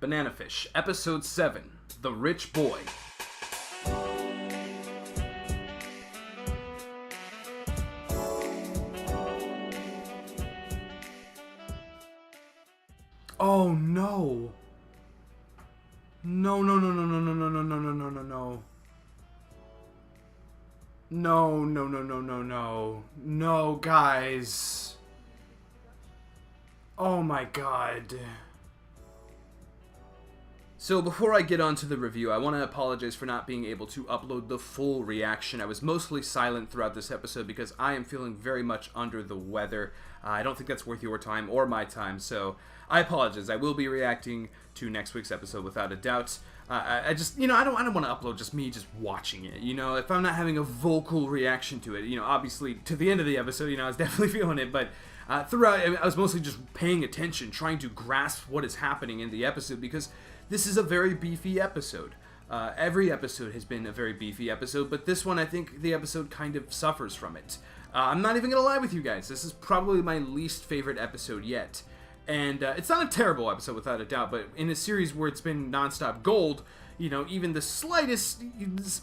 Banana Fish, Episode 7, The Rich Boy. Oh no. No. No, guys. Oh my god. So before I get on to the review, I want to apologize for not being able to upload the full reaction. I was mostly silent throughout this episode because I am feeling very much under the weather. I don't think that's worth your time or my time, so I apologize. I will be reacting to next week's episode without a doubt. I just, I don't want to upload just me just watching it. If I'm not having a vocal reaction to it, obviously to the end of the episode, I was definitely feeling it, but throughout, I was mostly just paying attention, trying to grasp what is happening in the episode, because this is a very beefy episode. Every episode has been a very beefy episode, but this one, I think the episode kind of suffers from it. I'm not even going to lie with you guys. This is probably my least favorite episode yet. And it's not a terrible episode without a doubt, but in a series where it's been nonstop gold, even the slightest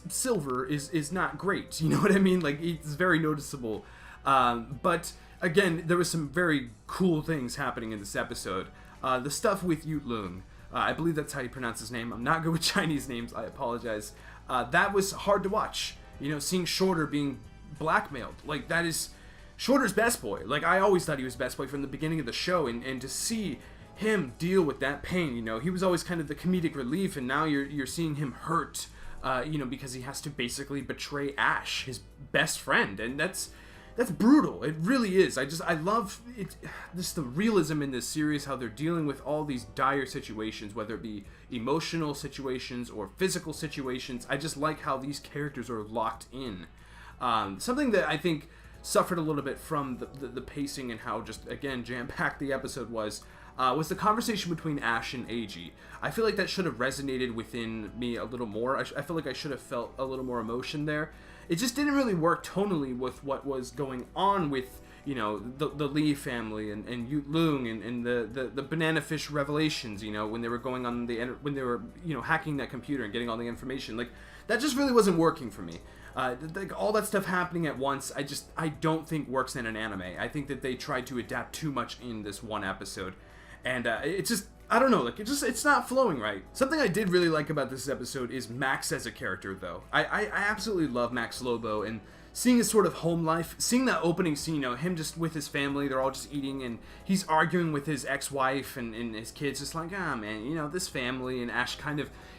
silver is not great. You know what I mean? Like, it's very noticeable. But again, there was some very cool things happening in this episode. The stuff with Yut Lung. I believe that's how you pronounce his name. I'm not good with Chinese names. I apologize. That was hard to watch. Seeing Shorter being blackmailed. Like, that is Shorter's best boy. Like, I always thought he was best boy from the beginning of the show. And to see him deal with that pain, he was always kind of the comedic relief. And now you're seeing him hurt, because he has to basically betray Ash, his best friend. And that's brutal. It really is. I love it. Just the realism in this series, how they're dealing with all these dire situations, whether it be emotional situations or physical situations. I just like how these characters are locked in. Something that I think suffered a little bit from the pacing and how just, again, jam-packed the episode was the conversation between Ash and Eiji. I feel like that should have resonated within me a little more. I feel like I should have felt a little more emotion there. It just didn't really work tonally with what was going on with, the Lee family and Yut Lung and the Banana Fish revelations, when they were going on when they were, hacking that computer and getting all the information. Like, that just really wasn't working for me. Like, all that stuff happening at once, I don't think works in an anime. I think that they tried to adapt too much in this one episode. And it just, I don't know, like, it's not flowing right. Something I did really like about this episode is Max as a character, though. I absolutely love Max Lobo, and seeing his sort of home life, seeing that opening scene, him just with his family, they're all just eating, and he's arguing with his ex-wife and his kids, just like, man, this family, and Ash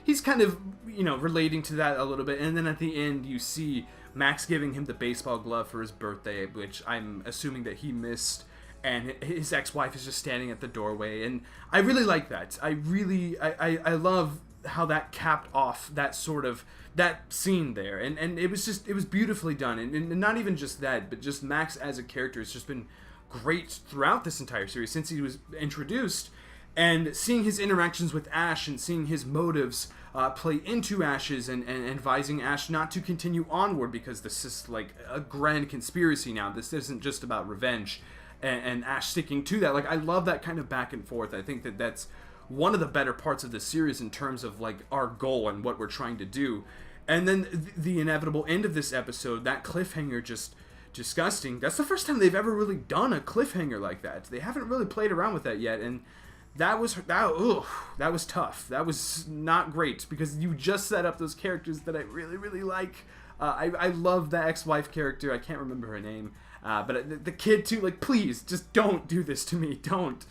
he's kind of, relating to that a little bit, and then at the end, you see Max giving him the baseball glove for his birthday, which I'm assuming that he missed, and his ex-wife is just standing at the doorway, and I really like that. I love how that capped off that scene there, and it was beautifully done, and not even just that, but just Max as a character has just been great throughout this entire series since he was introduced, and seeing his interactions with Ash and seeing his motives play into Ash's and advising Ash not to continue onward because this is like a grand conspiracy now. This isn't just about revenge. And Ash sticking to that. Like, I love that kind of back and forth. I think that that's one of the better parts of the series in terms of, like, our goal and what we're trying to do. And then the inevitable end of this episode, that cliffhanger, just disgusting. That's the first time they've ever really done a cliffhanger like that. They haven't really played around with that yet, and that was tough. That was not great, because you just set up those characters that I really, really like. I love the ex-wife character. I can't remember her name. But the kid too, like, please, just don't do this to me. Don't.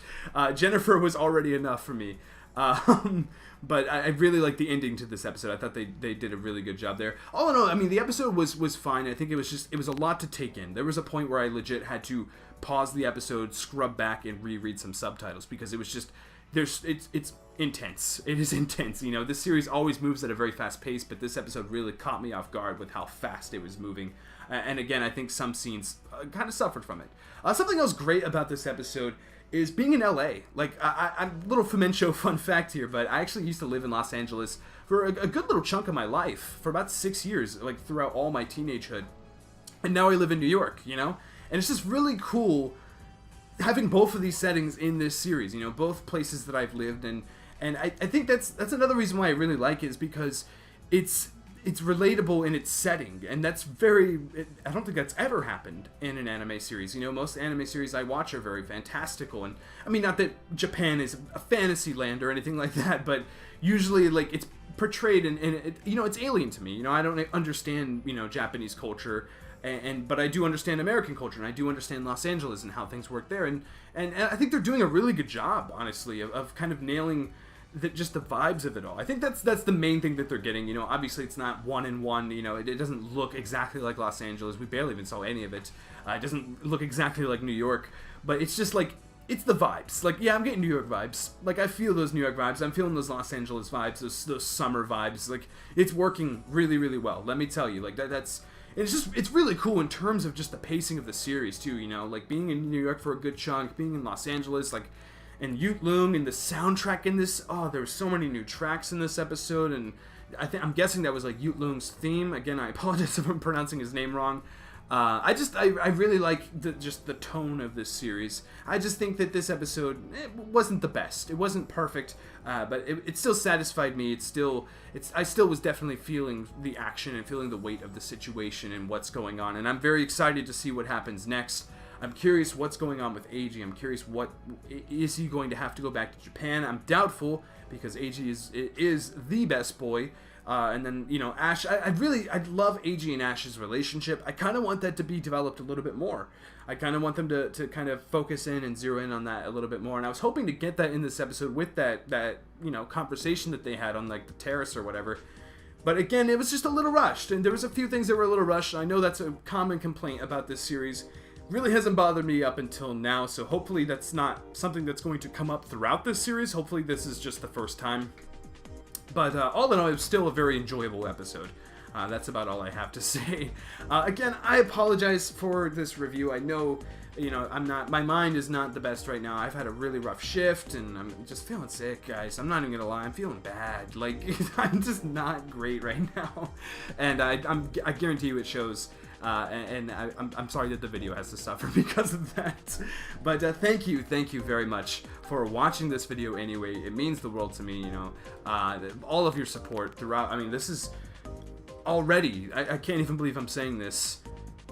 Jennifer was already enough for me. But I really like the ending to this episode. I thought they did a really good job there. All in all, I mean, the episode was fine. I think it was a lot to take in. There was a point where I legit had to pause the episode, scrub back, and reread some subtitles, because it was just, it's intense. It is intense. This series always moves at a very fast pace, but this episode really caught me off guard with how fast it was moving. And again, I think some scenes kind of suffered from it. Something else great about this episode is being in LA. Like, a little Femencio fun fact here, but I actually used to live in Los Angeles for a good little chunk of my life, for about 6 years, like throughout all my teenagehood. And now I live in New York, And it's just really cool having both of these settings in this series, both places that I've lived, and And I think that's another reason why I really like it, is because it's relatable in its setting, and that's I don't think that's ever happened in an anime series. You know, most anime series I watch are very fantastical, and I mean, not that Japan is a fantasy land or anything like that, but usually, like, it's portrayed in it, you know, it's alien to me. You know, I don't understand, you know, Japanese culture, but I do understand American culture, and I do understand Los Angeles and how things work there, and I think they're doing a really good job, honestly, of kind of nailing just the vibes of it all. I think that's the main thing that they're getting. You know, obviously it's not one in one. You know, it doesn't look exactly like Los Angeles. We barely even saw any of it. It doesn't look exactly like New York, but it's just like, it's the vibes. Like, yeah, I'm getting New York vibes. Like, I feel those New York vibes. I'm feeling those Los Angeles vibes, those summer vibes. Like, it's working really, really well. Let me tell you, like, it's really cool in terms of just the pacing of the series too. You know, like, being in New York for a good chunk, being in Los Angeles, like, and Yut Lung and the soundtrack in this. Oh, there were so many new tracks in this episode, and I'm guessing that was like Yut Lung's theme. Again, I apologize if I'm pronouncing his name wrong. I really like the tone of this series. I just think that this episode, it wasn't the best. It wasn't perfect, but it still satisfied me. I still was definitely feeling the action and feeling the weight of the situation and what's going on. And I'm very excited to see what happens next. I'm curious what's going on with Eiji. I'm curious, is he going to have to go back to Japan? I'm doubtful, because Eiji is the best boy. And then, you know, Ash, I love Eiji and Ash's relationship. I kind of want that to be developed a little bit more. I kind of want them to kind of focus in and zero in on that a little bit more. And I was hoping to get that in this episode with that you know, conversation that they had on, like, the terrace or whatever. But again, it was just a little rushed, and there was a few things that were a little rushed. I know that's a common complaint about this series. Really hasn't bothered me up until now, so hopefully that's not something that's going to come up throughout this series. Hopefully this is just the first time. But all in all, it was still a very enjoyable episode. That's about all I have to say. Again, I apologize for this review. I know, you know, my mind is not the best right now. I've had a really rough shift, and I'm just feeling sick, guys. I'm not even gonna lie, I'm feeling bad. Like, I'm just not great right now. And I guarantee you it shows. I'm sorry that the video has to suffer because of that. But thank you very much for watching this video anyway. It means the world to me, you know. All of your support throughout. I mean, this is already, I can't even believe I'm saying this.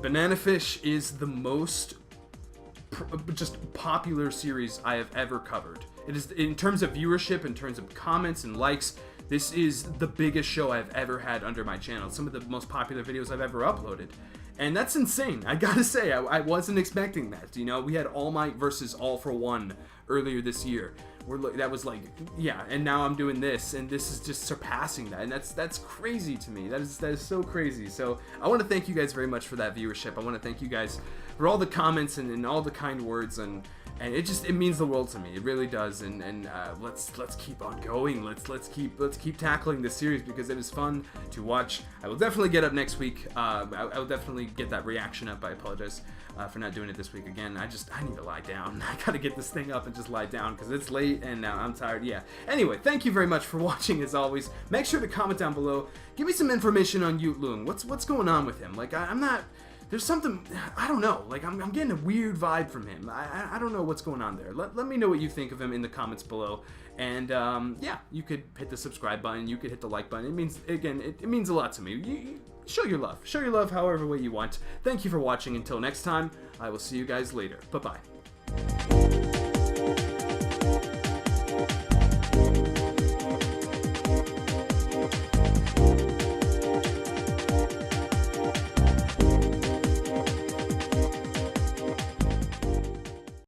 Banana Fish is the most just popular series I have ever covered. It is, in terms of viewership, in terms of comments and likes, this is the biggest show I've ever had under my channel. Some of the most popular videos I've ever uploaded. And that's insane. I gotta say, I wasn't expecting that. You know, we had All Might versus All for One earlier this year. That was like, yeah, and now I'm doing this, and this is just surpassing that, and that's crazy to me. That is so crazy. So I want to thank you guys very much for that viewership. I want to thank you guys for all the comments and all the kind words, and it means the world to me. It really does. And let's keep on going. Let's keep tackling this series, because it is fun to watch. I will definitely get up next week. I will definitely get that reaction up. I apologize for not doing it this week again. I need to lie down. I gotta get this thing up and just lie down, because it's late and I'm tired. Yeah. Anyway, thank you very much for watching. As always, make sure to comment down below. Give me some information on Yut Lung. What's going on with him? Like, I'm not. There's something, I don't know, like, I'm getting a weird vibe from him. I don't know what's going on there. Let me know what you think of him in the comments below. And, yeah, you could hit the subscribe button, you could hit the like button. It means, again, it means a lot to me. You show your love. Show your love however way you want. Thank you for watching. Until next time, I will see you guys later. Bye-bye.